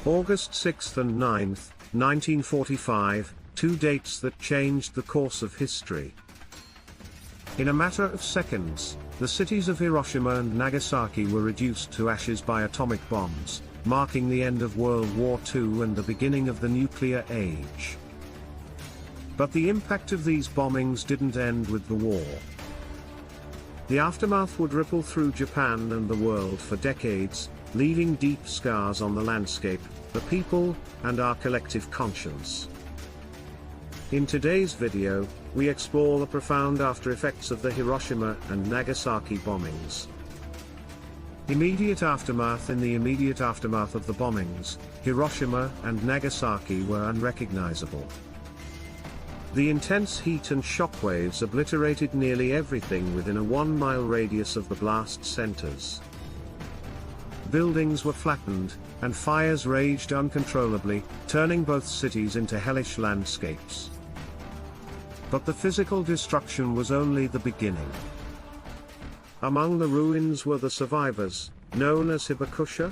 August 6th and 9th, 1945, two dates that changed the course of history. In a matter of seconds, the cities of Hiroshima and Nagasaki were reduced to ashes by atomic bombs, marking the end of World War II and the beginning of the nuclear age. But the impact of these bombings didn't end with the war. The aftermath would ripple through Japan and the world for decades, leaving deep scars on the landscape, the people, and our collective conscience. In today's video, we explore the profound after-effects of the Hiroshima and Nagasaki bombings. Immediate aftermath. In the immediate aftermath of the bombings, Hiroshima and Nagasaki were unrecognizable. The intense heat and shockwaves obliterated nearly everything within a 1-mile radius of the blast centers. Buildings were flattened, and fires raged uncontrollably, turning both cities into hellish landscapes. But the physical destruction was only the beginning. Among the ruins were the survivors, known as Hibakusha.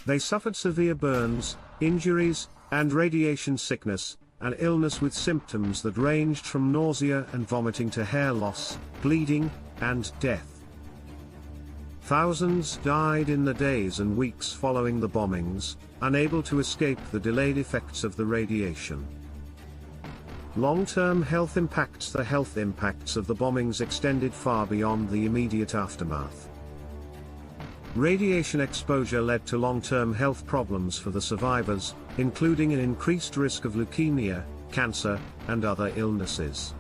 They suffered severe burns, injuries, and radiation sickness, an illness with symptoms that ranged from nausea and vomiting to hair loss, bleeding, and death. Thousands died in the days and weeks following the bombings, unable to escape the delayed effects of the radiation. Long-term health impacts. The health impacts of the bombings extended far beyond the immediate aftermath. Radiation exposure led to long-term health problems for the survivors, including an increased risk of leukemia, cancer, and other illnesses.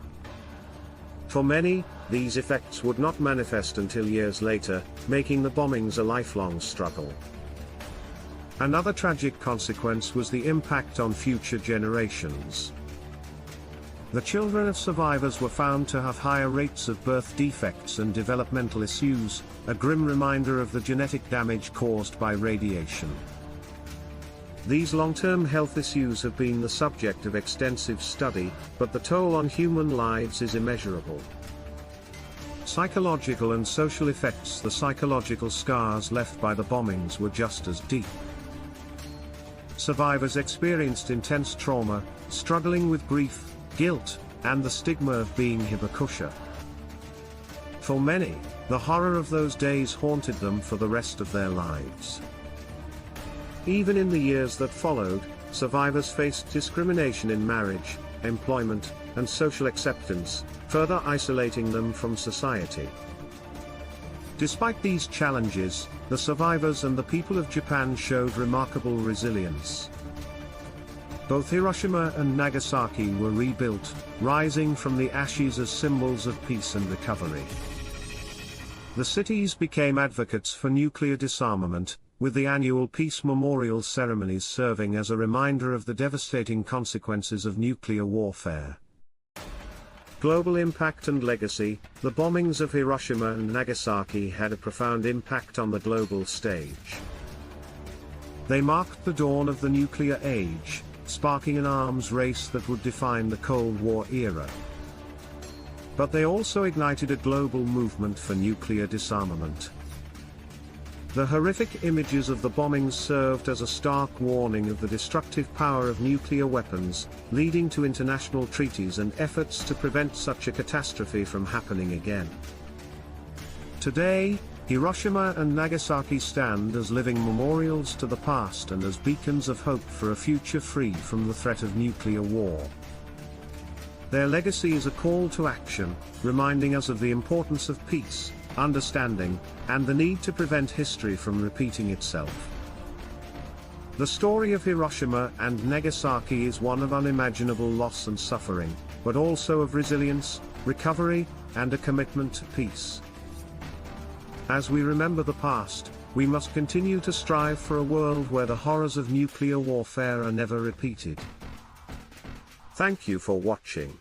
For many, these effects would not manifest until years later, making the bombings a lifelong struggle. Another tragic consequence was the impact on future generations. The children of survivors were found to have higher rates of birth defects and developmental issues, a grim reminder of the genetic damage caused by radiation. These long-term health issues have been the subject of extensive study, but the toll on human lives is immeasurable. Psychological and social effects. The psychological scars left by the bombings were just as deep. Survivors experienced intense trauma, struggling with grief, guilt, and the stigma of being Hibakusha. For many, the horror of those days haunted them for the rest of their lives. Even in the years that followed, survivors faced discrimination in marriage, employment, and social acceptance, further isolating them from society. Despite these challenges, the survivors and the people of Japan showed remarkable resilience. Both Hiroshima and Nagasaki were rebuilt, rising from the ashes as symbols of peace and recovery. The cities became advocates for nuclear disarmament, with the annual peace memorial ceremonies serving as a reminder of the devastating consequences of nuclear warfare. Global impact and legacy. The bombings of Hiroshima and Nagasaki had a profound impact on the global stage. They marked the dawn of the nuclear age, sparking an arms race that would define the Cold War era. But they also ignited a global movement for nuclear disarmament. The horrific images of the bombings served as a stark warning of the destructive power of nuclear weapons, leading to international treaties and efforts to prevent such a catastrophe from happening again. Today, Hiroshima and Nagasaki stand as living memorials to the past and as beacons of hope for a future free from the threat of nuclear war. Their legacy is a call to action, reminding us of the importance of peace, understanding, and the need to prevent history from repeating itself. The story of Hiroshima and Nagasaki is one of unimaginable loss and suffering, but also of resilience, recovery, and a commitment to peace. As we remember the past, we must continue to strive for a world where the horrors of nuclear warfare are never repeated. Thank you for watching.